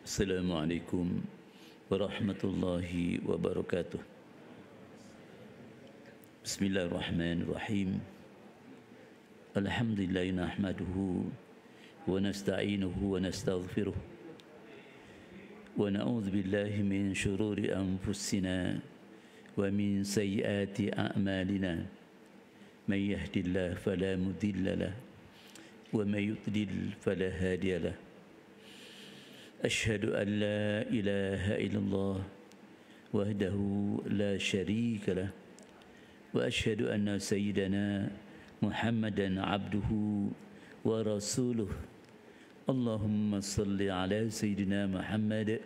Assalamualaikum warahmatullahi wabarakatuh. Bismillahirrahmanirrahim. Alhamdulillah nahmaduhu wa nasta'inuhu wa nastaghfiruh wa na'udzu billahi min shururi anfusina wa min sayyiati a'malina. May yahdihillahu fala mudilla lahu wa may yudlil fala hadiya lahu. أشهد أن لا إله إلا الله وحده لا شريك له وأشهد أن سيدنا محمدا عبده ورسوله. اللهم صل على سيدنا محمد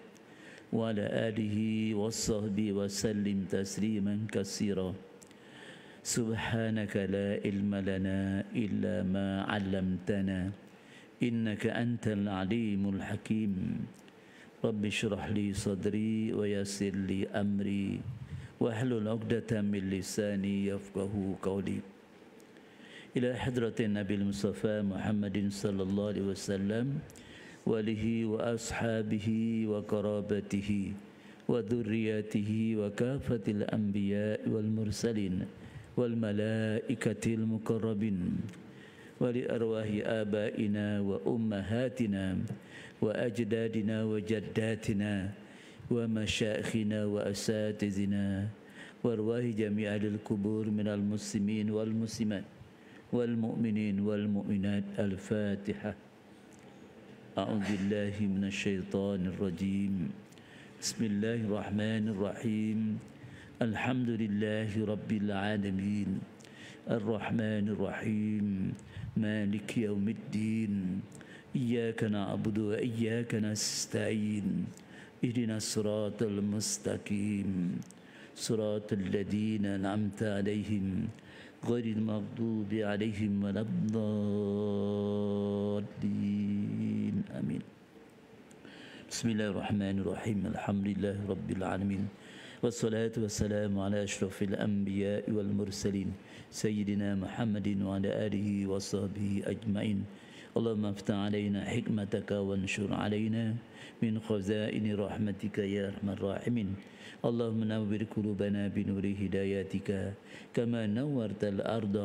وعلى آله وصحبه وسلم تسليما كثيرا. سبحانك لا علم لنا إلا ما علمتنا إنك أنت العليم الحكيم. رب اشرح لي صدري ويسر لي أمري واحلل عقدة من لساني يفقه قولي. إلى حضرة النبي المصطفى محمد صلى الله عليه وسلم وآله وأصحابه وقرابته وذريته وكافة الأنبياء والمرسلين والملائكة المقربين ولأرواح آبائنا وأمهاتنا وأجدادنا وجداتنا ومشايخنا وأساتذتنا وأرواح جميع القبور من المسلمين والمسلمات والمؤمنين والمؤمنات. الفاتحة. أعوذ بالله من الشيطان الرجيم. بسم الله الرحمن الرحيم. الحمد لله رب العالمين الرحمن الرحيم مالك يوم الدين إياك نعبد وإياك نستعين اهدنا الصراط المستقيم صراط الذين أنعمت عليهم غير المغضوب عليهم ولا الضالين آمين. بسم الله الرحمن الرحيم. الحمد لله رب العالمين والصلاة والسلام على أشرف الأنبياء والمرسلين سيدنا محمد وعلى آله وصحبه أجمعين. اللهم افتح علينا حكمتك وانشر علينا من خزائن رحمتك يا أرحم الراحمين. اللهم نور قلوبنا بنور هدايتك كما نورت الأرض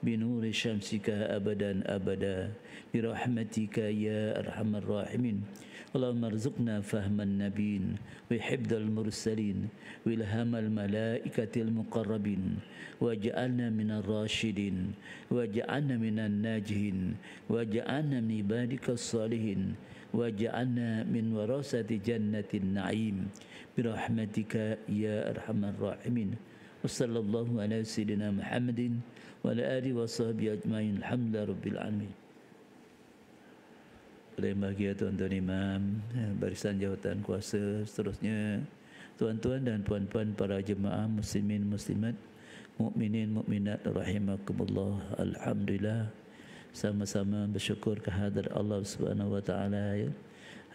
بنور شمسك أبدا أبدا برحمتك يا أرحم الراحمين. اللهم ارزقنا فهم النبيين وحفظ المرسلين وإلهام الملائكة المقربين واجعلنا من الراشدين واجعلنا من الناجين واجعلنا من عبادك الصالحين واجعلنا من ورثة جنة النعيم برحمتك يا أرحم الراحمين. وصلى الله على سيدنا محمد وعلى آله وصحبه أجمعين. الحمد لله رب العالمين. Terima bahagia tuan-tuan imam, barisan jawatan kuasa, seterusnya tuan-tuan dan puan-puan para jemaah muslimin muslimat, mukminin mukminat rahimakumullah. Alhamdulillah, sama-sama bersyukur kehadrat Allah Subhanahu wa taala ya.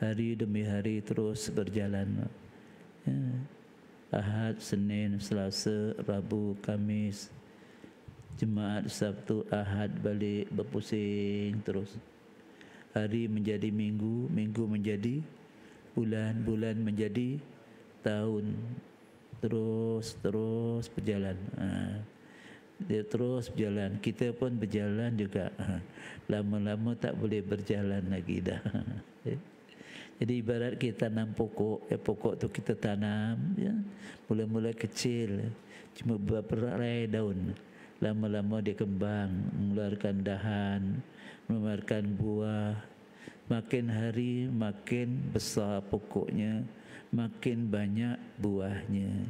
Hari demi hari terus berjalan. Ya. Ahad, Senin, Selasa, Rabu, Kamis, Jumaat, Sabtu, Ahad balik berpusing terus. Hari menjadi minggu, minggu menjadi bulan, bulan menjadi tahun. Terus berjalan. Dia terus berjalan. Kita pun berjalan juga. Lama-lama tak boleh berjalan lagi dah. Jadi ibarat kita tanam pokok, pokok tu kita tanam, ya, mula-mula kecil, cuma beberapa daun. Lama-lama dia kembang, mengeluarkan dahan, mengeluarkan buah. Makin hari makin besar pokoknya, makin banyak buahnya.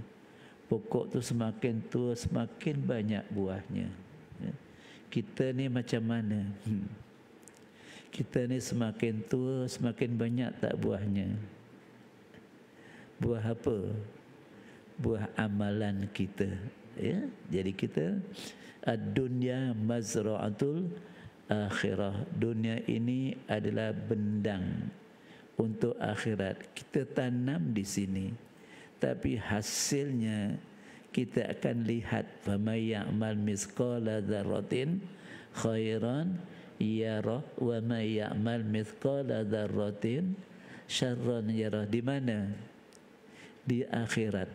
Pokok tu semakin tua, semakin banyak buahnya. Kita ni macam mana? Kita ni semakin tua, semakin banyak tak buahnya? Buah apa? Buah amalan kita. Ya, jadi kita ad-dunya mazra'atul akhirah. Dunia ini adalah bendang untuk akhirat. Kita tanam di sini, tapi hasilnya kita akan lihat. Faman ya'mal mithqala dzarratin khairan yarah wa may ya'mal mithqala dzarratin syarran yarah. Di mana? Di akhirat.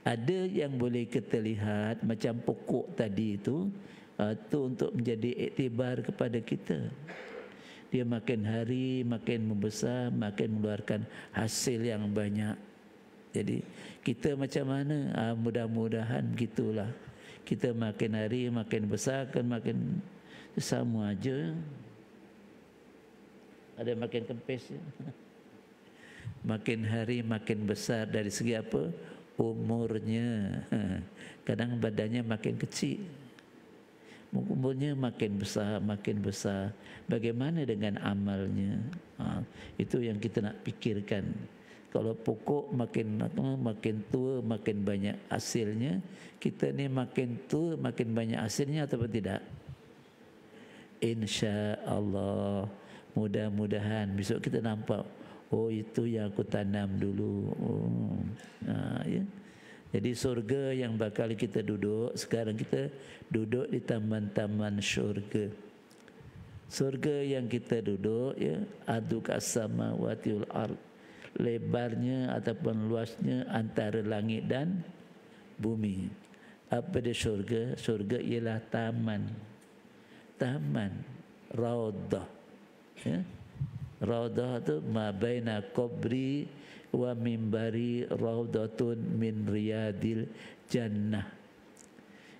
Ada yang boleh kita lihat macam pokok tadi itu untuk menjadi iktibar kepada kita. Dia makin hari makin membesar, makin mengeluarkan hasil yang banyak. Jadi kita macam mana? Mudah-mudahan gitulah. Kita makin hari makin besar, kan makin sama aja. Ada makin kempis ya? Makin hari makin besar dari segi apa? Umurnya. Kadang badannya makin kecil, umurnya makin besar, makin besar. Bagaimana dengan amalnya? Itu yang kita nak pikirkan. Kalau pokok makin tua, makin banyak hasilnya. Kita ni makin tua, makin banyak hasilnya atau tidak? Insya-Allah. Mudah-mudahan besok kita nampak, oh itu yang aku tanam dulu. Ya. Jadi surga yang bakal kita duduk, sekarang kita duduk di taman-taman syurga. Surga yang kita duduk ya, adukas samawati wal ard. Lebarnya ataupun luasnya antara langit dan bumi. Apa dia syurga? Syurga ialah taman. Taman raudhah. Ya. Raudhah tu ma baina qabri wa mimbari raudhatun min riyadil jannah.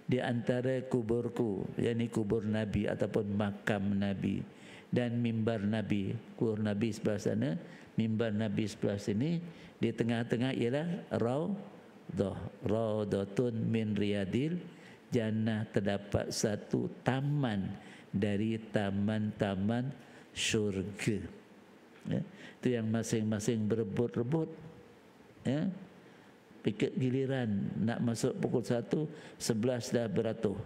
Di antara kuburku, yakni kubur Nabi ataupun makam Nabi, dan mimbar Nabi. Kubur Nabi sebelah sana, mimbar Nabi sebelah sini. Di tengah-tengah ialah raudhah. Raudhatun min riyadil jannah. Terdapat satu taman dari taman-taman syurga. Ya, itu yang masing-masing berebut-rebut. Ya, pikir giliran nak masuk pukul 1, 11 dah beratur.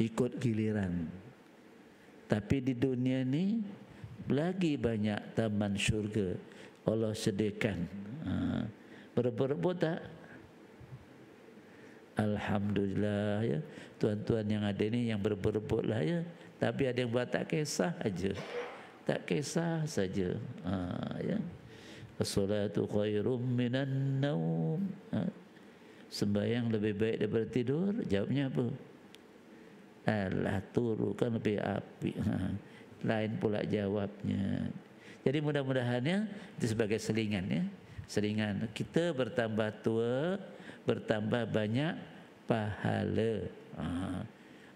Ikut giliran. Tapi di dunia ni lagi banyak taman syurga Allah sediakan. Berebut-rebut tak? Alhamdulillah ya. Tuan-tuan yang ada ni yang berebut-rebut lah ya. Tapi ada yang buat tak kisah aja. Tak kisah saja. Ya. As-salatu khairum minan naum. Sembahyang lebih baik daripada tidur. Jawabnya apa? Alah, turu kan lebih api. Lain pula jawabnya. Jadi mudah-mudahannya itu sebagai selingan ya. Selingan kita bertambah tua, bertambah banyak pahala.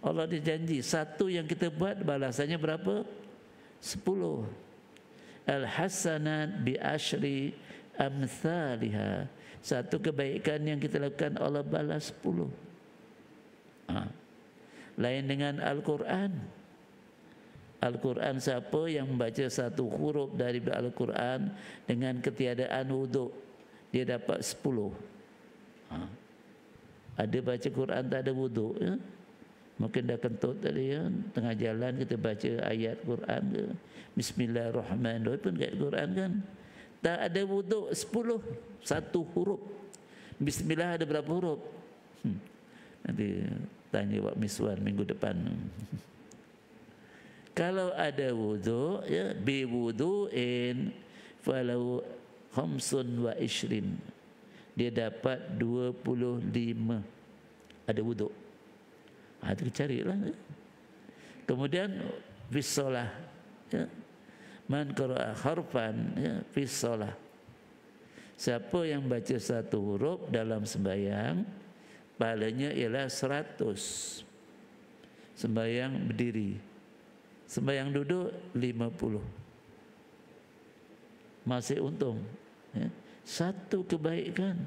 Allah dijanji satu yang kita buat balasannya berapa? 10. Al-hasanat bi asyri amsalha. Satu kebaikan yang kita lakukan Allah balas 10. Lain dengan Al-Quran. Al-Quran, siapa yang membaca satu huruf dari Al-Quran dengan ketiadaan wuduk, dia dapat 10. Ada baca Quran tak ada wuduk ya? Mungkin dah kentut tadi ya, tengah jalan kita baca ayat Quran ke, Bismillahirrahmanirrahim pun kat Quran kan. Tak ada wuduk 10, satu huruf. Bismillah ada berapa huruf? Nanti tanya Pak Miswan minggu depan. Kalau ada wuduk ya, bi wudu'in falau khamsun wa ishrin, dia dapat 25. Ada wuduk. Itu carilah. Kemudian fisolah ya. Man qara'a harfan ya, fisolah. Siapa yang baca satu huruf dalam sembahyang, pahalanya ialah 100. Sembahyang berdiri. Sembahyang duduk 50. Masih untung ya. Satu kebaikan.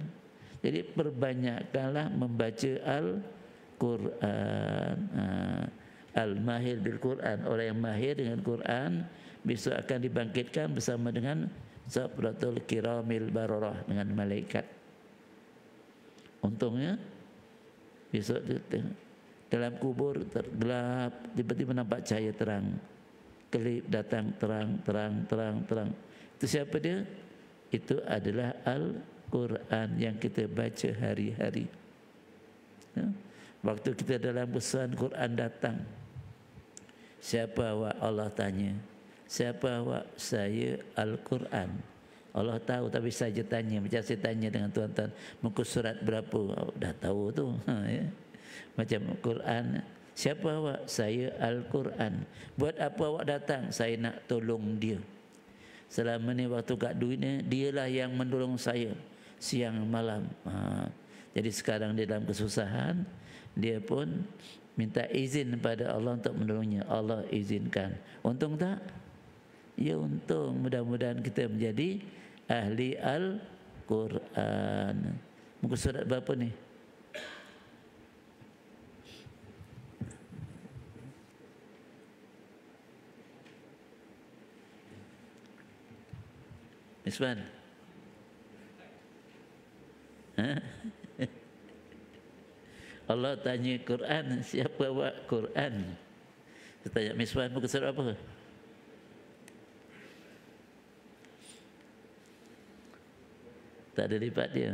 Jadi perbanyakkanlah membaca Al-Quran. Al-mahir bil Quran. Orang yang mahir dengan Quran besok akan dibangkitkan bersama dengan Sabratul Kiramil Bararah, dengan malaikat. Untungnya besok dalam kubur tergelap, tiba-tiba nampak cahaya terang. Kelip datang terang. Itu siapa dia? Itu adalah Al-Quran yang kita baca hari-hari. Ya? Waktu kita dalam kesusahan, Quran datang. Siapa awak? Allah tanya. Siapa awak? Saya Al-Quran. Allah tahu, tapi saya tanya, macam saya tanya dengan tuan-tuan, muka surat berapa? Oh, dah tahu tu. Ya. Macam Quran. Siapa awak? Saya Al-Quran. Buat apa awak datang? Saya nak tolong dia. Selama ni waktu kat duit ni, dialah yang menolong saya siang malam. Jadi sekarang dia dalam kesusahan, dia pun minta izin pada Allah untuk menolongnya. Allah izinkan. Untung tak? Ya untung. Mudah-mudahan kita menjadi ahli Al-Quran. Muka surat berapa ni? Miswan? Allah tanya Quran, siapa awak? Quran. Saya tanya Miswan, muka surat apa? Tak ada lipat dia.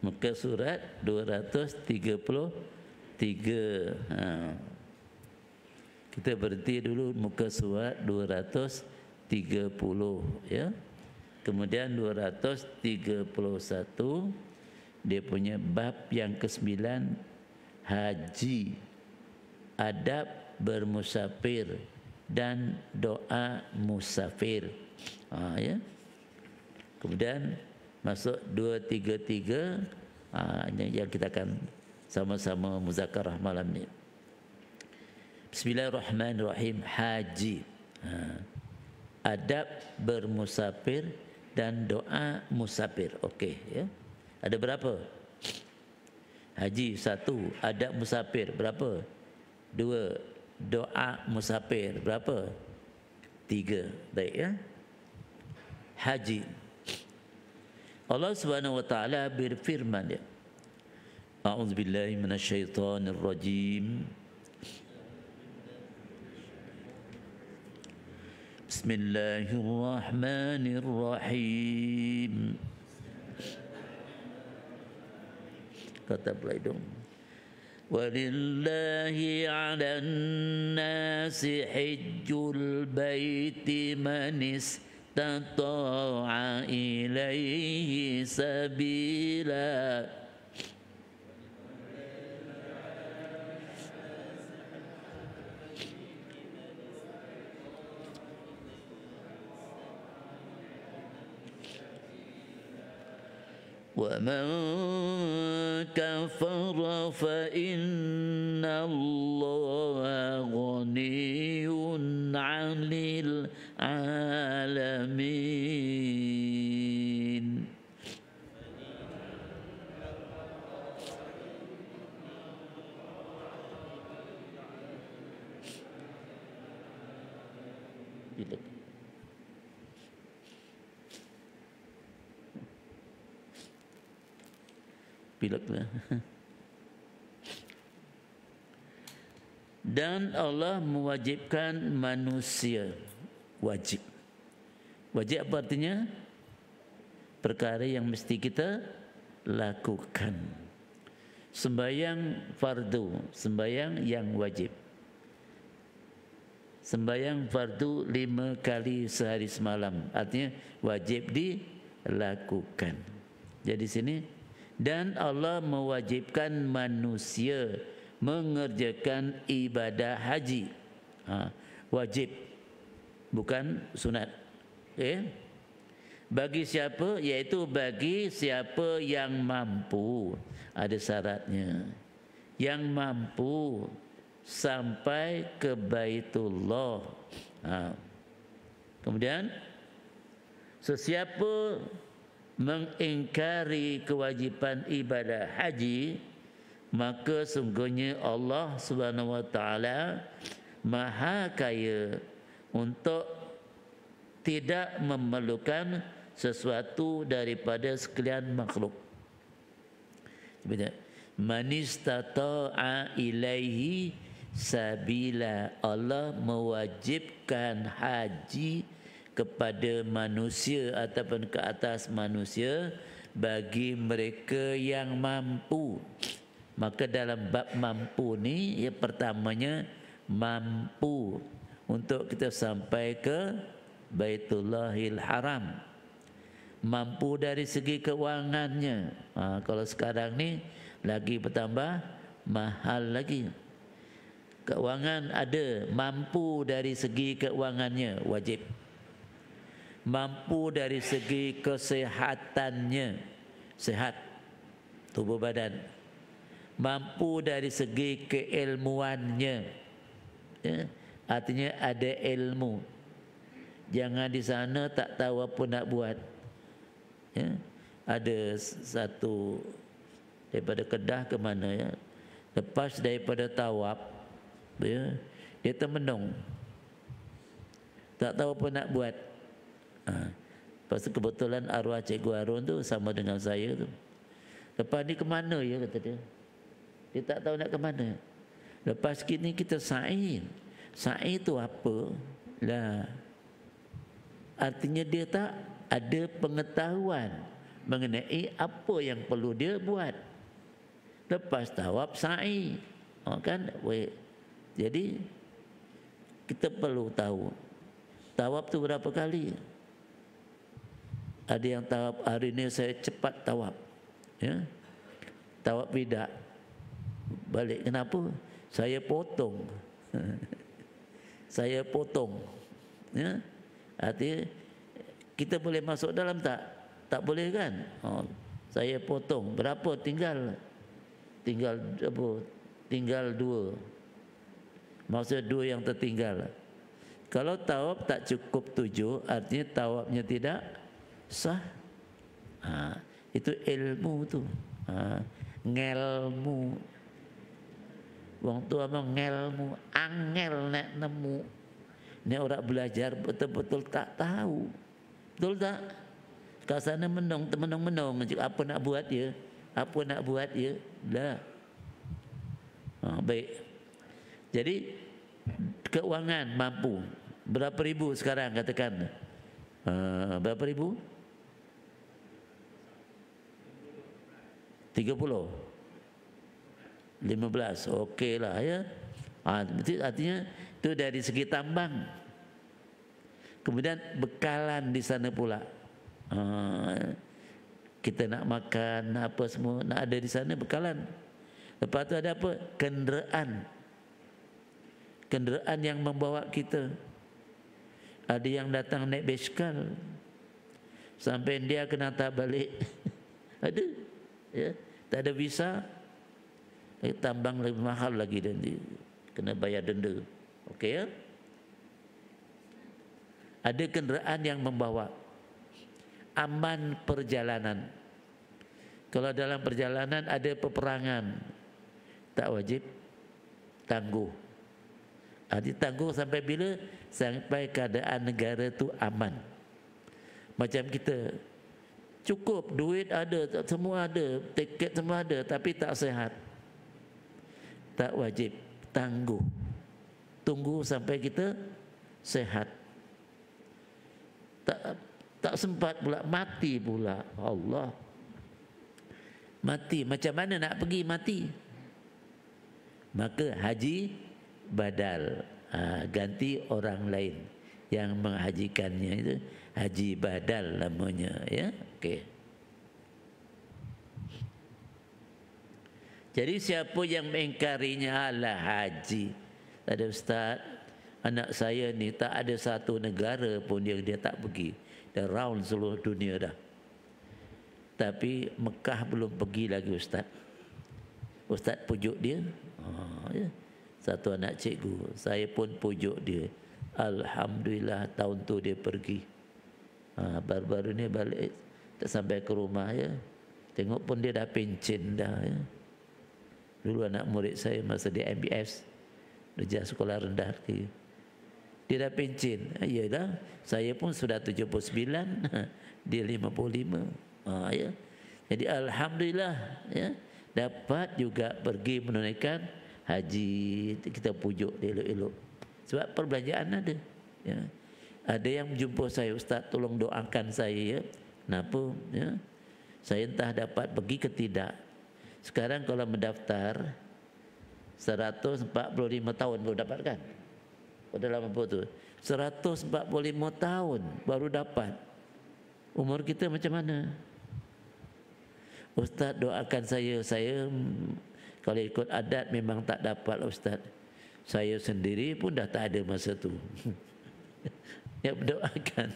Muka surat 233. Kita berhenti dulu muka surat 230 ya. Kemudian 231 dia punya bab yang ke-9, haji, adab bermusafir dan doa musafir. Ya. Kemudian masuk 233 yang kita akan sama-sama muzakarah malam ni. Bismillahirrahmanirrahim. Haji, adab bermusafir dan doa musafir. Okey ya. Ada berapa? Haji 1, adab musafir berapa? 2, doa musafir berapa? 3. Baik ya. Haji. Allah Subhanahu wa taala berfirman ya. A'udzubillahi minasyaitonirrajim. Bismillahirrahmanirrahim. Kata pelaidung. Walillahi 'alan nasi hajjul baiti man istata'a ilaihi sabila. وَمَنْ كَفَرَ فَإِنَّ اللَّهَ غَنِيٌّ عَنِ الْعَالَمِينَ. Pileklah. Dan Allah mewajibkan manusia. Wajib. Wajib apa artinya? Perkara yang mesti kita lakukan. Sembahyang fardu, sembahyang yang wajib. Sembahyang fardu 5 kali sehari semalam, artinya wajib dilakukan. Jadi sini, dan Allah mewajibkan manusia mengerjakan ibadah haji. Wajib, bukan sunat. Okay? Bagi siapa? Iaitu bagi siapa yang mampu. Ada syaratnya. Yang mampu sampai ke Baitullah. Kemudian, sesiapa mengingkari kewajipan ibadah haji, maka sungguhnya Allah Subhanahu wa taala Maha Kaya untuk tidak memerlukan sesuatu daripada sekalian makhluk. Man istata'a ilaihi sabila. Allah mewajibkan haji kepada manusia ataupun ke atas manusia bagi mereka yang mampu. Maka dalam bab mampu ni, ya pertamanya mampu untuk kita sampai ke Baitullahil Haram. Mampu dari segi keuangannya. Kalau sekarang ni lagi bertambah mahal lagi. Keuangan ada, mampu dari segi keuangannya wajib. Mampu dari segi kesehatannya, sehat tubuh badan. Mampu dari segi keilmuannya, ya, artinya ada ilmu. Jangan di sana tak tahu apa nak buat. Ya, ada satu daripada Kedah ke mana, ya, lepas daripada tawaf, ya, dia termenung, tak tahu apa nak buat. Lepas tu kebetulan arwah Cikgu Harun tu sama dengan saya tu. Lepas ni ke mana, ya, kata dia. Dia tak tahu nak ke mana. Lepas kini kita sa'i. Sa'i tu apa? Lah, artinya dia tak ada pengetahuan mengenai apa yang perlu dia buat. Lepas tawaf sa'i, kan? Jadi kita perlu tahu tawaf tu berapa kali. Ada yang tawaf hari ni saya cepat tawaf, ya, tawaf bidak balik. Kenapa? Saya potong. Saya potong, ya. Artinya kita boleh masuk dalam tak? Tak boleh kan? Saya potong. Berapa? Tinggal apa? Tinggal 2. Maksudnya 2 yang tertinggal. Kalau tawaf tak cukup 7, artinya tawafnya tidak sah. Itu ilmu tu. Ngelmu. Wong tua abang ngelmu, angel nak nemu. Ni orang belajar betul-betul tak tahu. Betul tak? Kat sana menong, apa nak buat ya? Apa nak buat ya? Dah. Baik. Jadi keuangan mampu. Berapa ribu sekarang katakan? Berapa ribu? 30. 15. Okey lah, ya. Artinya itu dari segi tambang. Kemudian bekalan di sana pula. Kita nak makan apa semua nak ada di sana bekalan. Lepas tu ada apa? Kenderaan. Kenderaan yang membawa kita. Ada yang datang naik basikal sampai dia kena hantar balik. Ada, ya. Tak ada visa, tambang lebih mahal lagi dan dia kena bayar denda. Okey, ya. Ada kenderaan yang membawa. Aman perjalanan. Kalau dalam perjalanan ada peperangan, tak wajib tangguh. Tangguh sampai bila? Sampai keadaan negara tu aman. Macam kita, cukup duit ada, semua ada, tiket semua ada, tapi tak sihat, tak wajib tangguh. Tunggu sampai kita sihat. Tak sempat pula, mati pula. Allah, mati. Macam mana nak pergi mati? Maka haji badal, ganti orang lain yang menghajikannya. Itu haji badal namanya, ya. Okey. Jadi siapa yang mengingkarinya, alah haji, ada ustaz, anak saya ni tak ada satu negara pun dia tak pergi. Dah round seluruh dunia dah. Tapi Mekah belum pergi lagi ustaz. Ustaz pujuk dia. Ya. Satu anak cikgu, saya pun pujuk dia. Alhamdulillah tahun tu dia pergi. Baru-baru ni balik, tak sampai ke rumah, ya. Tengok pun dia dah pencen dah, ya. Dulu anak murid saya masa di MBS, Darjah Sekolah Rendah, dia dah pencen. Ya dah, saya pun sudah 79, dia 55. Ya. Jadi alhamdulillah, ya, dapat juga pergi menunaikan haji. Kita pujuk dia elok-elok. Sebab perbelanjaan ada, ya. Ada yang jumpa saya, ustaz tolong doakan saya, ya. Kenapa? Ya. Saya entah dapat pergi ke tidak. Sekarang kalau mendaftar 145 tahun baru dapat kan? Pada lama tu 145 tahun baru dapat. Umur kita macam mana? Ustaz doakan saya kalau ikut adat memang tak dapat Ustaz. Saya sendiri pun dah tak ada masa tu. Ya, berdoakan.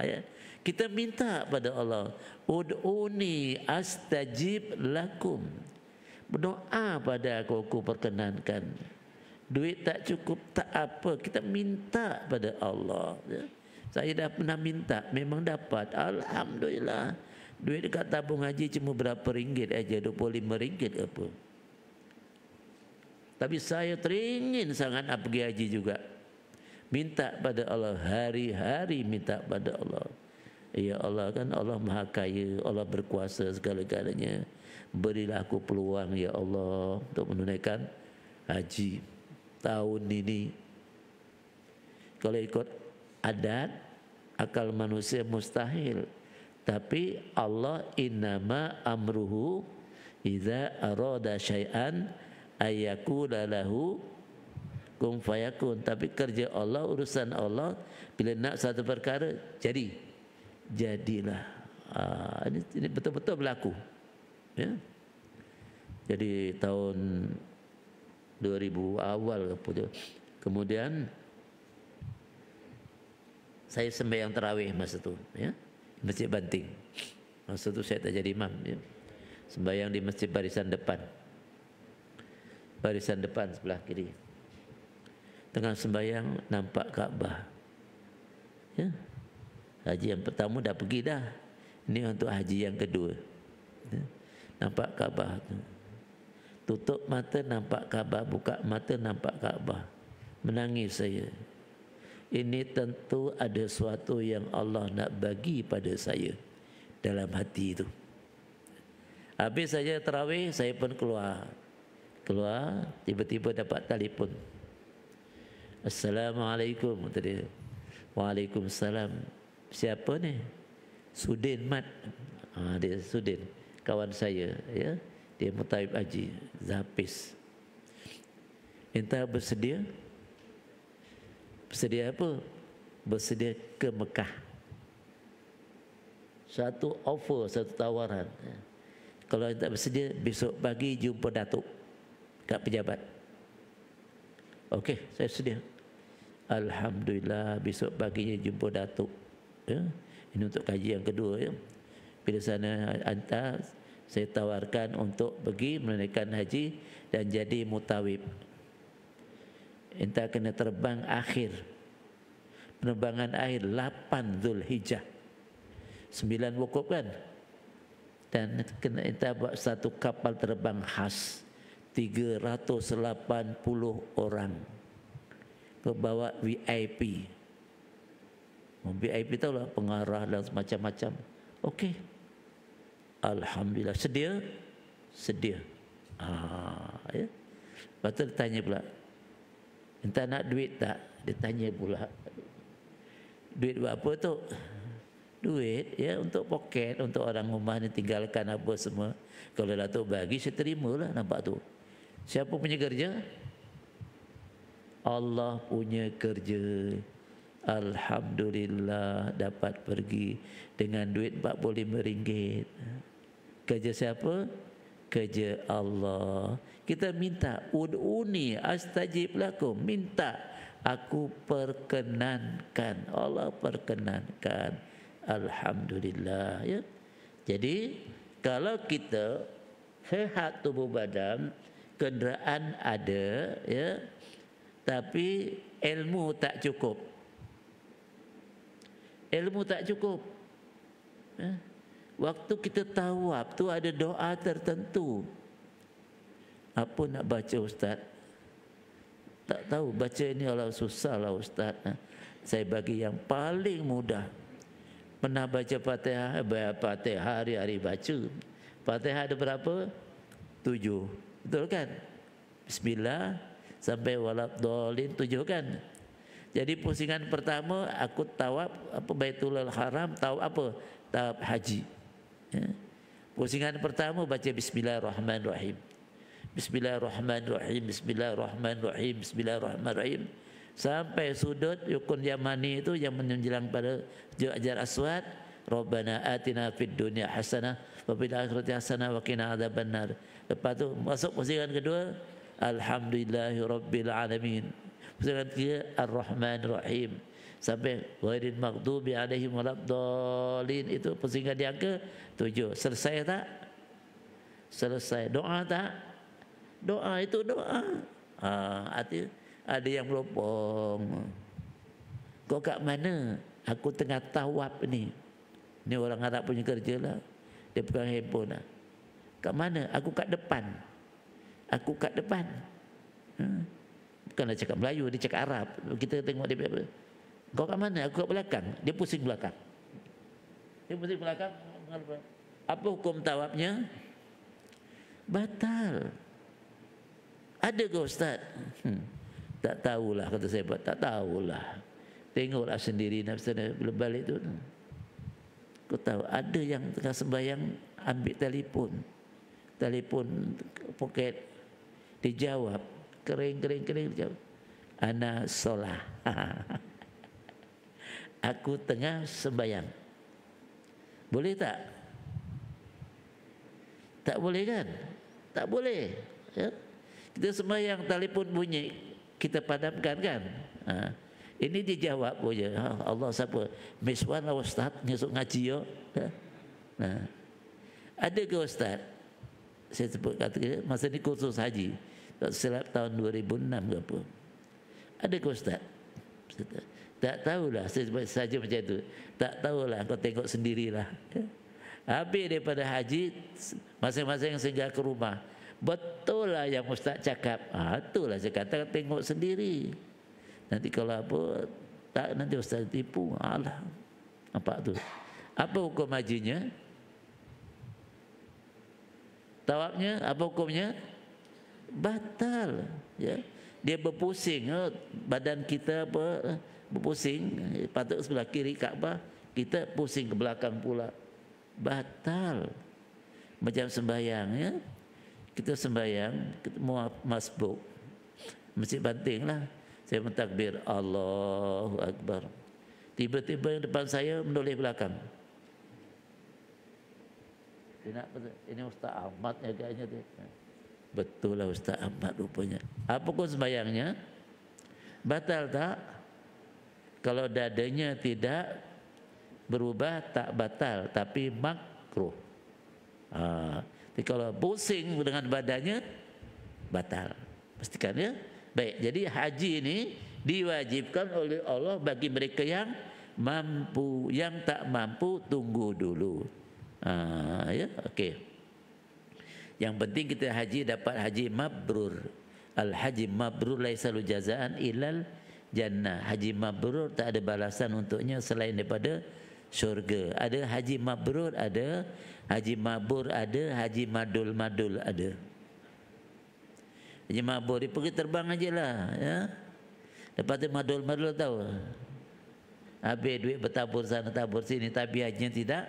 Ya. Kita minta pada Allah, ud'uni astajib lakum. Berdoa pada aku perkenankan. Duit tak cukup, tak apa, kita minta pada Allah. Ya. Saya dah pernah minta, memang dapat. Alhamdulillah. Duit dekat tabung haji cuma berapa ringgit aja, 25 ringgit apa. Tapi saya teringin sangat nak pergi haji juga. Minta pada Allah, hari-hari minta pada Allah. Ya Allah, kan Allah Maha Kaya, Allah berkuasa segala-galanya. Berilah aku peluang ya Allah untuk menunaikan haji tahun ini. Kalau ikut adat, akal manusia mustahil. Tapi Allah innama amruhu idza arada syai'an ayyakula lahu kun fayakun. Tapi kerja Allah, urusan Allah, bila nak satu perkara jadilah. Ini betul-betul berlaku. Ya. Jadi tahun 2000 awal kemudian saya sembahyang tarawih masa tu, ya, Masjid Banting. Masa tu saya tak jadi imam, ya. Sembahyang di masjid barisan depan sebelah kiri. Tengah sembahyang nampak Kaabah. Ya. Haji yang pertama dah pergi dah. Ini untuk haji yang kedua. Ya. Nampak Kaabah tu. Tutup mata nampak Kaabah, buka mata nampak Kaabah. Menangis saya. Ini tentu ada sesuatu yang Allah nak bagi pada saya dalam hati itu. Habis saja tarawih, saya pun keluar, tiba-tiba dapat telefon. Assalamualaikum, tadi. Waalaikumsalam. Siapa ni? Sudin Mat. Dia Sudin, kawan saya, ya. Dia mutaib haji, Zahafiz. Entah bersedia. Bersedia apa? Bersedia ke Mekah. Satu offer, satu tawaran. Kalau tak bersedia, besok pagi jumpa Datuk kat pejabat. Okey, saya sedia. Alhamdulillah, besok paginya jumpa Datuk. Ya. Ini untuk kaji yang kedua. Ya. Bila sana hantar, saya tawarkan untuk pergi menunaikan haji dan jadi mutawib. Entah kena terbang akhir. Penerbangan akhir 8 Zulhijjah. 9 wukuf kan? Dan kena entah buat satu kapal terbang khas 380 orang. Bawa VIP. VIP tahu lah, pengarah dan macam-macam. Okey. Alhamdulillah. Sedia? Sedia. Ya. Lepas tu dia tanya pula, entah nak duit tak? Dia tanya pula, duit buat apa tu? Duit ya untuk poket, untuk orang rumah ni tinggalkan apa semua. Kalau Datuk bagi, saya terimalah. Nampak tu. Siapa punya kerja? Allah punya kerja. Alhamdulillah dapat pergi dengan duit 45 ringgit. Kerja siapa? Kerja Allah. Kita minta, ud'uni astajib lakum. Minta, aku perkenankan. Allah perkenankan. Alhamdulillah. Ya. Jadi kalau kita sehat tubuh badan, kenderaan ada, ya, tapi ilmu tak cukup. Ilmu tak cukup. Ya. Waktu kita tawaf tu ada doa tertentu. Apa nak baca Ustaz? Tak tahu. Baca ini Allah susah lah Ustaz. Saya bagi yang paling mudah. Pernah baca Fatihah? Fatihah hari-hari baca. Fatihah ada berapa? 7. Betul kan? Bismillah sampai waladhdallin 7 kan? Jadi pusingan pertama aku tawaf apa Baitullah Haram, tawaf apa? Tawaf haji. Ya. Pusingan pertama baca Bismillahirrahmanirrahim. Bismillahirrahmanirrahim, Bismillahirrahmanirrahim, Bismillahirrahmanirrahim. Sampai sudut rukun yamani itu yang menjelang pada Hajar Aswad. Rabbana atina fid dunya hasanah wa fil akhirati hasanah wa qina adzabannar. Lepas tu masuk pusingan kedua, Alhamdulillahirabbil alamin. Pusingan ketiga, Ar-Rahmanir-Rahim. Sampai ghairil maghdubi alaihim waladdallin. Itu pusingan yang ke-7. Selesai tak? Selesai. Doa tak? Doa itu doa. Ada yang melopong. Kau kat mana? Aku tengah tawaf ni. Ni orang Arab punya kerja lah. Dia pegang handphone lah. Kat mana? Aku kat depan. Aku kat depan. Bukanlah cakap Melayu, dia cakap Arab. Kita tengok dia apa. Kau kat mana? Aku kat belakang. Dia pusing belakang. Dia pusing belakang. Apa hukum tawafnya? Batal. Ada ke Ustaz? Tak tahulah, kata saya. Tak tahulah. Tengoklah sendiri nafsu bila balik tu. Kau tahu ada yang tengah sembahyang ambil telefon poket, dijawab kering dijawab, ana solah. Aku tengah sembahyang. Boleh tak? Tak boleh kan? Tak boleh. Ya? Kita sembahyang, telefon bunyi, kita padamkan kan? Ini dijawab saja. Allah siapa? Miswan lah Ustaz, nyesuk ngaji yo. Nah, ada ke Ustaz? Saya sebut kata masa ni kursus haji, tak silap tahun 2006 ke apa. Ada ke Ustaz? Tak tahulah, saya sebut saja macam tu. Tak tahulah, kau tengok sendirilah. Habis daripada haji, masing-masing singgah ke rumah. Betul lah yang Ustaz cakap. Itulah saya kata, tengok sendiri. Nanti kalau apa, tak nanti Ustaz tipu. Alah. Nampak tu. Apa hukum hajinya? Tawafnya, apa hukumnya? Batal. Ya. Dia berpusing. Badan kita apa, berpusing. Patut sebelah kiri Kaabah, kita pusing ke belakang pula. Batal. Macam sembahyang ya. Kita sembahyang, kita masbuk. Mesti banting lah. Saya mentakbir Allahu Akbar. Tiba-tiba yang depan saya menoleh belakang. Ini Ustaz Ahmad agaknya tu. Betul lah Ustaz Ahmad rupanya. Apa pun sembahyangnya? Batal tak? Kalau dadanya tidak berubah tak batal, tapi makruh. Tapi kalau pusing dengan badannya batal. Pastikan ya. Baik, jadi haji ini diwajibkan oleh Allah bagi mereka yang mampu, yang tak mampu tunggu dulu. Ya, okey. Yang penting kita haji dapat haji mabrur. Al haji mabrur laisa lahu jazaan ilal jannah. Haji mabrur tak ada balasan untuknya selain daripada syurga. Ada haji mabrur, ada haji mabur, ada haji madul ada. Haji mabur dia pergi terbang aje lah ya. Lepas tu madul tahu. Habis duit bertabur sana tabur sini tapi hajinya tidak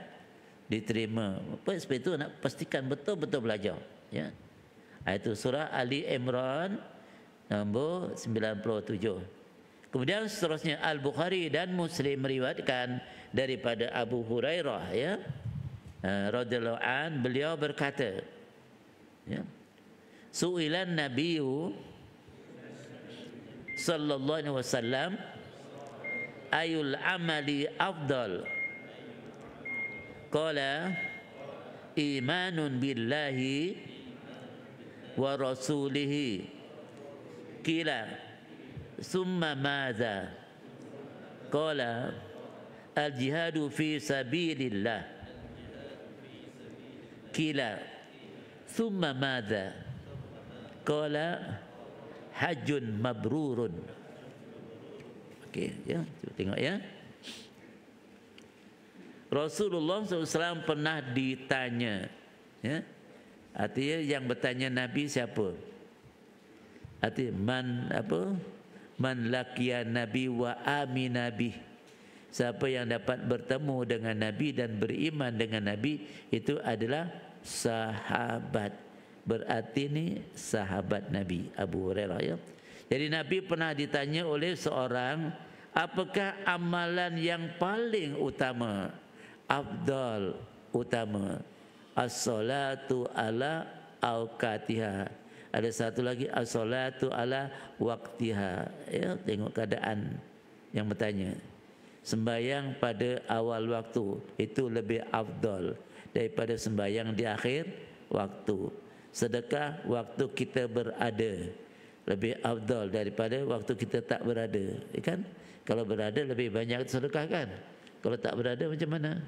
diterima. Apa sebab itu nak pastikan betul-betul belajar ya. Itu surah Ali Imran nombor 97. Kemudian seterusnya Al-Bukhari dan Muslim meriwayatkan daripada Abu Hurairah ya. Radhiyallahu an, beliau berkata ya. Su'ilan Nabiyyu sallallahu alaihi wasallam ayul amali afdal? Qala imanun billahi wa rasulihi. Qila summa madza? Qala al jihadu fi sabilillah. Qila summa madza? Qala hajjun mabrurun. Okey ya, cuba tengok ya. Rasulullah SAW pernah ditanya ya. Artinya yang bertanya Nabi siapa? Artinya man laqiya Nabi wa amin Nabi. Siapa yang dapat bertemu dengan Nabi dan beriman dengan Nabi, itu adalah sahabat. Berarti ini sahabat Nabi Abu Hurairah ya. Jadi Nabi pernah ditanya oleh seorang, apakah amalan yang paling utama, afdal, utama? As-salatu ala awqatiha. Ada satu lagi, as-salatu ala waqtiha. Ya, tengok keadaan yang bertanya. Sembahyang pada awal waktu itu lebih afdal daripada sembahyang di akhir waktu. Sedekah waktu kita berada lebih afdal daripada waktu kita tak berada, kan? Kalau berada lebih banyak sedekah kan? Kalau tak berada macam mana?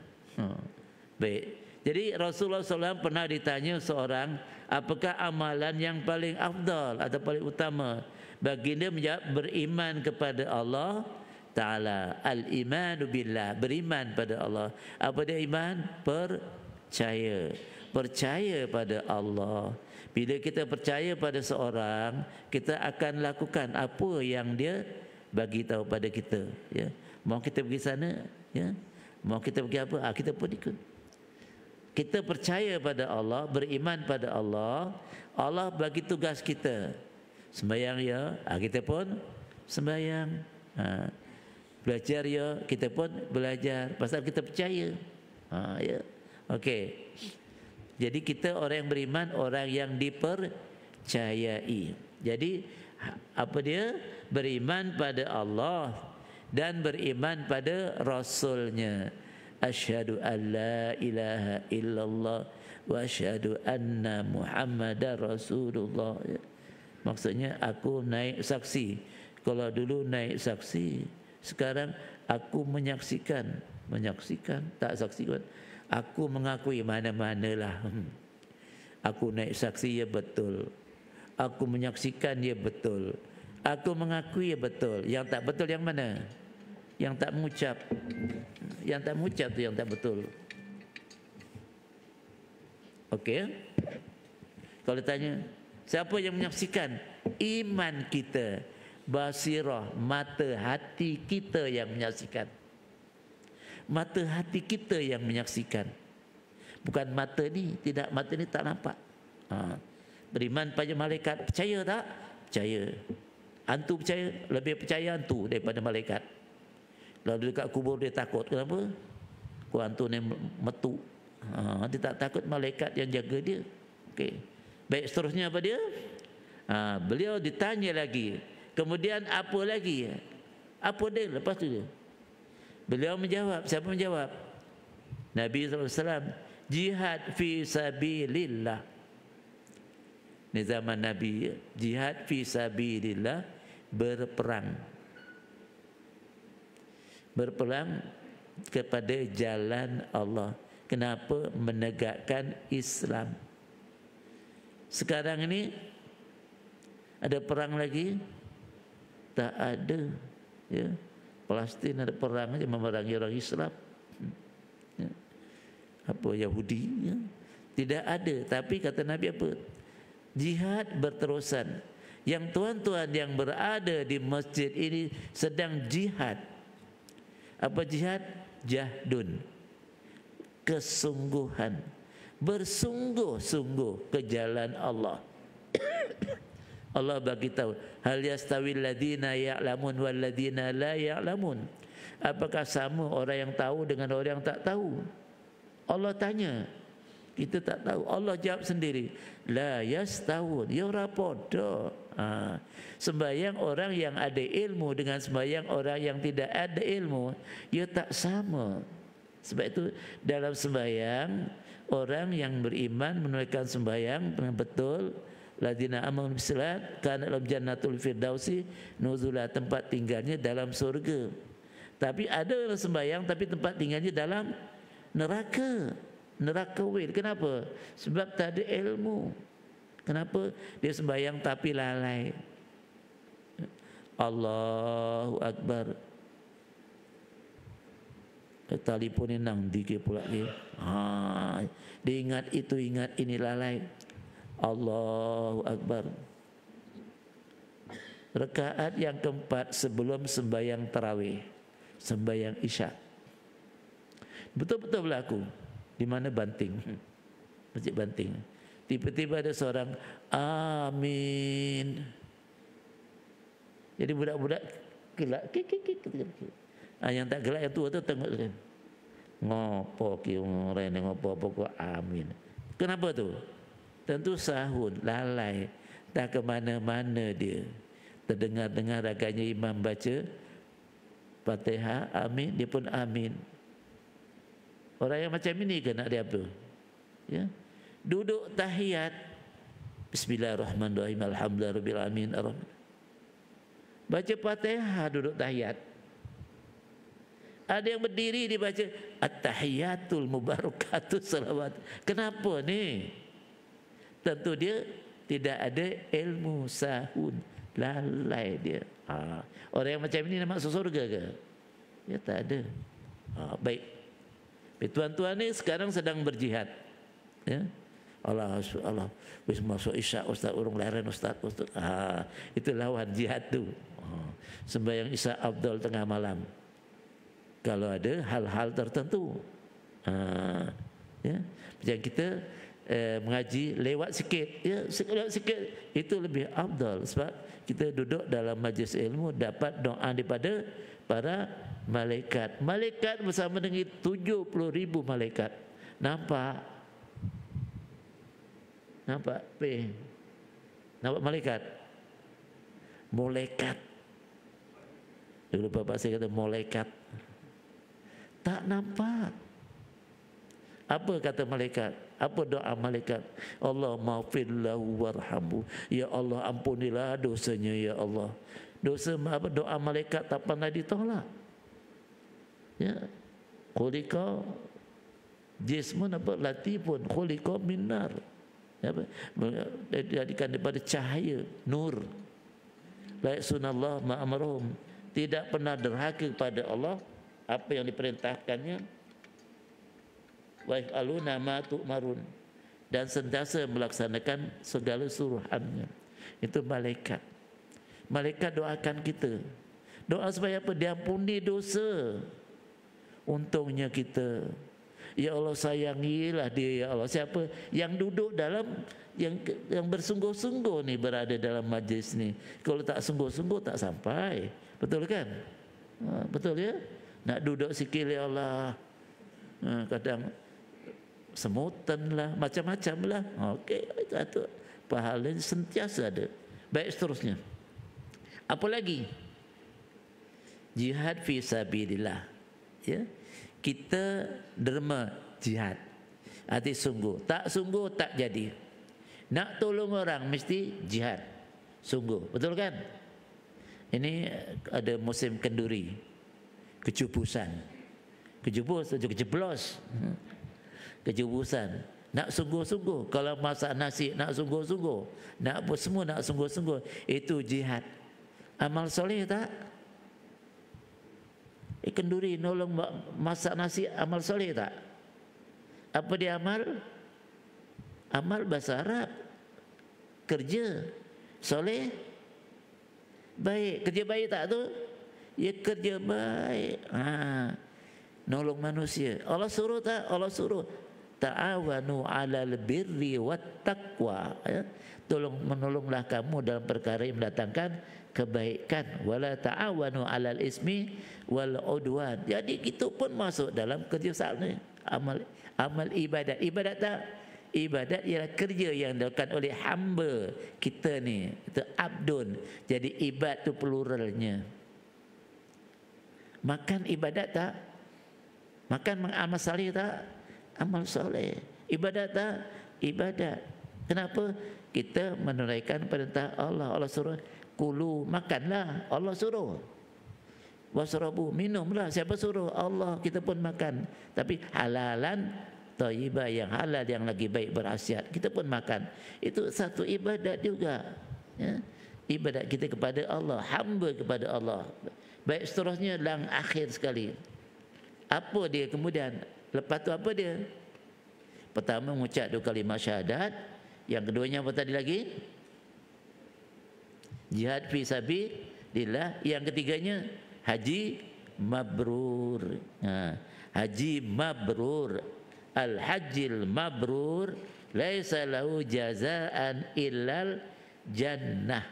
Baik. Jadi Rasulullah SAW pernah ditanya seorang, apakah amalan yang paling afdal atau paling utama? Baginda menjawab, beriman kepada Allah Ta'ala. Al-imanu billah, beriman pada Allah. Apa dia iman? Percaya. Percaya pada Allah. Bila kita percaya pada seorang, kita akan lakukan apa yang dia bagi tahu pada kita, ya. Mau kita pergi sana, ya. Mau kita pergi apa, kita pun ikut. Kita percaya pada Allah, beriman pada Allah. Allah bagi tugas kita sembahyang ya, kita pun sembahyang. Belajar ya, kita pun belajar pasal kita percaya. Ya. Okey. Jadi kita orang yang beriman, orang yang dipercayai. Jadi apa dia? Beriman pada Allah dan beriman pada Rasulnya. Asyhadu an la ilaha illallah wa asyhadu anna Muhammadar Rasulullah. Maksudnya aku naik saksi. Kalau dulu naik saksi, sekarang aku menyaksikan. Menyaksikan, tak saksikan. Aku mengakui mana-manalah. Aku naik saksi, ya betul. Aku menyaksikan, ya betul. Aku mengakui, ya betul. Yang tak betul yang mana? Yang tak mengucap. Yang tak mengucap tu yang tak betul. Okey. Kalau tanya, siapa yang menyaksikan? Iman kita, basirah, mata hati kita yang menyaksikan. Mata hati kita yang menyaksikan. Bukan mata ni, tidak, mata ni tak nampak. Beriman pada malaikat, percaya tak? Percaya. Hantu percaya? Lebih percaya hantu daripada malaikat. Lalu dekat kubur dia takut. Kenapa? Kau hantu ni metu. Dia tak takut malaikat yang jaga dia. Okey. Baik, seterusnya apa dia? Beliau ditanya lagi. Kemudian apa lagi? Apa dia lepas tu dia? Beliau menjawab. Siapa menjawab? Nabi SAW. Jihad fi sabilillah. Di zaman Nabi, jihad fi sabilillah, berperang. Berperang kepada jalan Allah. Kenapa? Menegakkan Islam. Sekarang ini ada perang lagi? Tak ada, ya. Palestin ada perang aja memerangi orang Islam. Ya. Apa Yahudi? Ya. Tidak ada. Tapi kata Nabi apa? Jihad berterusan. Yang tuan-tuan yang berada di masjid ini sedang jihad. Apa jihad? Jahdun. Kesungguhan. Bersungguh-sungguh ke jalan Allah. Allah bagi tahu, hal yastawil ladina ya'lamun wal ladina la ya'lamun. Apakah sama orang yang tahu dengan orang yang tak tahu? Allah tanya, kita tak tahu. Allah jawab sendiri, la yastawun, ya ora padha. Sembahyang orang yang ada ilmu dengan sembahyang orang yang tidak ada ilmu, ya tak sama. Sebab itu dalam sembahyang, orang yang beriman menunaikan sembahyang dengan betul, ladina amanu bisalat kana lahum jannatul firdausi nuzula, tempat tinggalnya dalam surga. Tapi ada orang sembahyang tapi tempat tinggalnya dalam neraka. Neraka wil. Kenapa? Sebab tak ada ilmu. Kenapa? Dia sembahyang tapi lalai. Allahu Akbar. Telefon ni nang dikit pula dia. Dia ingat itu, ingat ini, lalai. Allahu Akbar. Rakaat yang keempat sebelum sembahyang tarawih, sembahyang isyak. Betul-betul berlaku. Di mana banting? Masjid Banting. Tiba-tiba ada seorang amin. Jadi budak-budak gelak, yang tak gelak yang tua tu tengok dia. Ngopo ki orang ni ngopo apa amin. Kenapa tu? Tentu sahun, lalai, tak ke mana-mana dia. Terdengar-dengar agaknya imam baca Fatihah, amin, dia pun amin. Orang yang macam ini ke nak dia apa? Ya. Duduk tahiyat, Bismillahirrahmanirrahim, Alhamdulillahirabbil alamin. Baca Fatihah duduk tahiyat. Ada yang berdiri dibaca At-tahiyatul mubarakatus salawat. Kenapa ni? Tentu dia tidak ada ilmu, sahun, lalai dia. Orang yang macam ini nak masuk surga ke? Ya tak ada. Baik. Tuan-tuan ni sekarang sedang berjihad. Ya. Allah, wis masuk isyak ustaz, urung leren ustaz. Itu lawan jihad tu. Sembahyang isyak afdal tengah malam. Kalau ada hal-hal tertentu. Ya. Macam kita mengaji lewat sikit, ya, lewat sikit itu lebih afdal sebab kita duduk dalam majlis ilmu dapat doa daripada para malaikat. Malaikat bersama dengan 70,000 malaikat. Nampak? Nampak? Nampak malaikat? Malaikat. Dulu bapak saya kata malaikat. Tak nampak. Apa kata malaikat? Apa doa malaikat? Allah maghfirlahu warhamhu. Ya Allah ampunilah dosanya ya Allah. Dosa apa doa malaikat tak pernah ditolak. Ya. Khuliqa jismun apa latifun khuliqa min nar. Dijadikan daripada cahaya, nur. La yasunallah ma amarum. Tidak pernah derhaka kepada Allah apa yang diperintahkannya. Wa yaquluna ma tu'marun, dan sentiasa melaksanakan segala suruhannya. Itu malaikat. Malaikat doakan kita. Doa supaya apa? Diampuni dosa. Untungnya kita, ya Allah sayangilah dia ya Allah. Siapa yang duduk dalam yang bersungguh-sungguh ni berada dalam majlis ni. Kalau tak sungguh-sungguh tak sampai. Betul kan? Betul ya? Nak duduk sikit ya Allah. Kadang semutan lah, macam-macam lah. Okey, itu pahala sentiasa ada. Baik, seterusnya. Apa lagi? Jihad fi sabilillah. Ya. Kita derma jihad. Arti sungguh. Tak sungguh tak jadi. Nak tolong orang mesti jihad. Sungguh. Betul kan? Ini ada musim kenduri. Kecubusan. Kejeblos. Kejubusan. Nak sungguh-sungguh. Kalau masak nasi nak sungguh-sungguh. Nak apa semua nak sungguh-sungguh. Itu jihad. Amal soleh tak? Kenduri nolong masak nasi amal soleh tak? Apa dia amal? Amal bahasa Arab. Kerja soleh baik. Kerja baik tak tu? Ya kerja baik. Nolong manusia. Allah suruh tak? Allah suruh. Ta'awanu 'alal birri wat taqwa. Ya? Menolonglah kamu dalam perkara yang mendatangkan kebaikan. Wala ta'awanu 'alal ismi wal udwan. Jadi kita pun masuk dalam kerja sana. Amal ibadat. Ibadat tak? Ibadat ialah kerja yang dilakukan oleh hamba kita ni. Itu abdun. Jadi ibad tu pluralnya. Makan ibadat tak? Makan amal saleh tak? Amal soleh. Ibadat tak? Ibadat. Kenapa? Kita menunaikan perintah Allah. Allah suruh kulu, makanlah. Allah suruh. Wasrabu, minumlah. Siapa suruh? Allah. Kita pun makan. Tapi halalan thayyibah, yang halal, yang lagi baik berkhasiat. Kita pun makan. Itu satu ibadat juga. Ya? Ibadat kita kepada Allah, hamba kepada Allah. Baik, seterusnya yang akhir sekali. Apa dia kemudian? Lepas tu apa dia? Pertama mengucap 2 kalimah syahadat. Yang keduanya apa tadi lagi? Jihad fi sabilillah. Yang ketiganya haji mabrur. Haji mabrur. Al-hajjil mabrur laisa lahu jazaan illal jannah.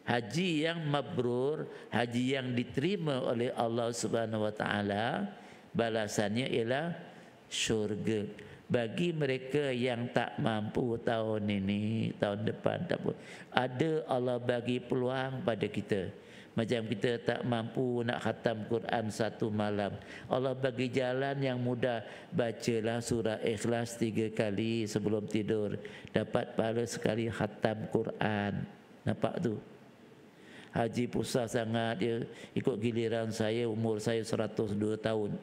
Haji yang mabrur, haji yang diterima oleh Allah Subhanahu wa taala, balasannya ialah syurga. Bagi mereka yang tak mampu tahun ini, tahun depan tak apa, ada Allah bagi peluang pada kita. Macam kita tak mampu nak khatam Quran satu malam, Allah bagi jalan yang mudah. Bacalah surah Ikhlas 3 kali sebelum tidur, dapat pahala sekali khatam Quran. Nampak tu? Haji pusat sangat dia. Ikut giliran saya, umur saya 102 tahun.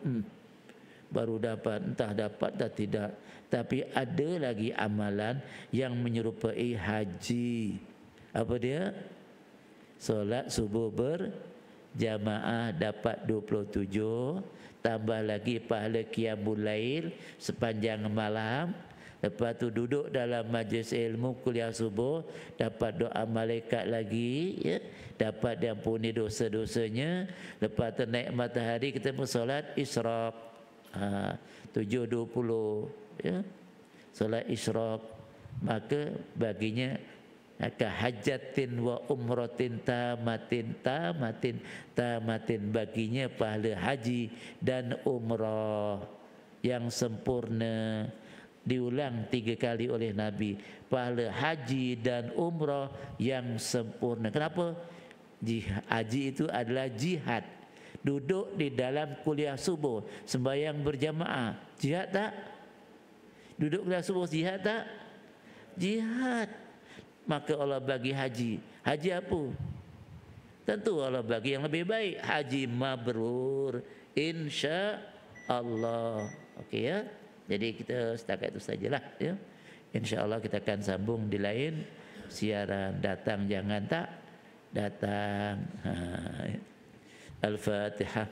Baru dapat, entah dapat atau tidak. Tapi ada lagi amalan yang menyerupai haji. Apa dia? Solat subuh berjamaah dapat 27, tambah lagi pahala qiyamul lail sepanjang malam. Lepas tu duduk dalam majlis ilmu kuliah subuh, dapat doa malaikat lagi, ya, dapat diampuni dosa-dosanya. Lepas tu naik matahari kita pun solat isyraq 7.20, ya, solat isyraq. Maka baginya kahajatin wa umratin tamatin, baginya pahala haji dan umrah yang sempurna. Diulang 3 kali oleh Nabi, pahala haji dan umrah yang sempurna. Kenapa? Haji itu adalah jihad. Duduk di dalam kuliah subuh, sembahyang berjamaah, jihad tak? Duduk kuliah subuh, jihad tak? Jihad. Maka Allah bagi haji. Haji apa? Tentu Allah bagi yang lebih baik. Haji mabrur, insya Allah. Okey ya. Jadi kita setakat itu sajalah, ya. InsyaAllah kita akan sambung di lain siaran. Datang jangan tak datang. Al-Fatihah.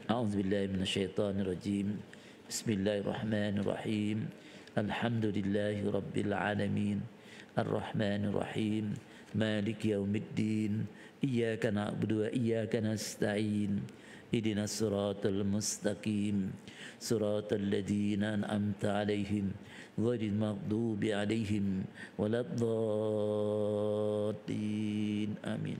A'udzubillahi minasyaitonirrajim. Bismillahirrahmanirrahim. Alhamdulillahi rabbil alamin. Ar-Rahmanirrahim. Maliki yaumiddin. Iyyaka na'budu wa iyyaka nasta'in. Ihdinas siratal mustaqim. Siratal ladzina an'amta 'alaihim ghairil maghdubi 'alaihim waladdallin. Amin.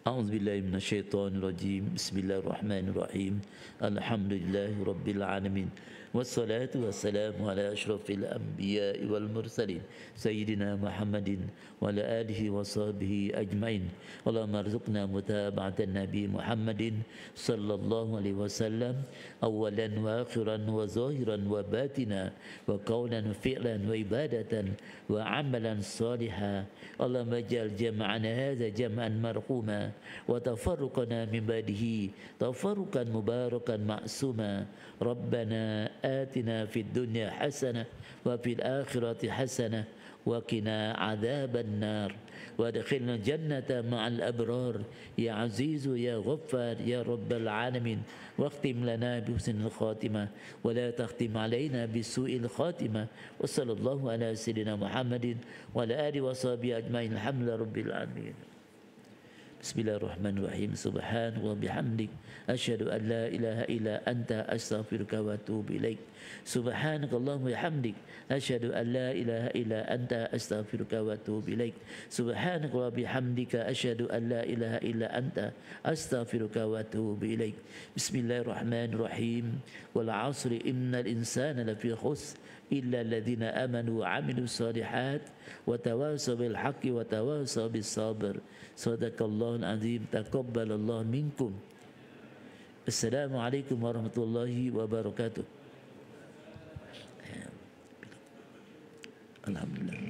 A'udzubillahi minasyaitonirrajim. Bismillahirrahmanirrahim. Alhamdulillahi rabbil alamin. Wassalatu wassalamu ala asyrafil anbiya'i wal mursalin sayyidina Muhammadin wa ala alihi wa sahbihi ajmain. Allahumma arzuqna mutaba'atan Nabi Muhammadin sallallahu alaihi wasallam awalan wa akhiran wa zahiran wa batina wa qawlan wa fi'lan wa ibadatan wa amalan salihan. Allahumma ja'al jam'ana hadha jam'an marhuma wa tafarruqana min ba'dihi tafarruqan mubarakan ma'suma. Rabbana آتنا في الدنيا حسنة وفي الآخرة حسنة وقنا عذاب النار وادخلنا الجنة مع الأبرار يا عزيز يا غفار يا رب العالمين. واختم لنا بحسن الخاتمة ولا تختم علينا بسوء الخاتمة. وصلى الله على سيدنا محمد وعلى آله وصحبه أجمعين. الحمد لله رب العالمين. Bismillahirrahmanirrahim. Subhanaka wa bihamdik asyhadu an la ilaha illa anta astaghfiruka wa atubu ilaik. Subhanakallahumma wa bihamdik asyhadu an la ilaha illa anta astaghfiruka wa atubu ilaik. Subhanaka wa bihamdika asyhadu an la ilaha illa anta astaghfiruka wa atubu ilaik. Bismillahirrahmanirrahim. Wal 'asri innal insana lafi khusr illa alladhina amanu wa 'amilus solihat wa tawasaw bil haqqi wa tawasaw bis sabr. Sadaqallahul azim. Taqabbalallahu minkum. Assalamualaikum warahmatullahi wabarakatuh. Alhamdulillah.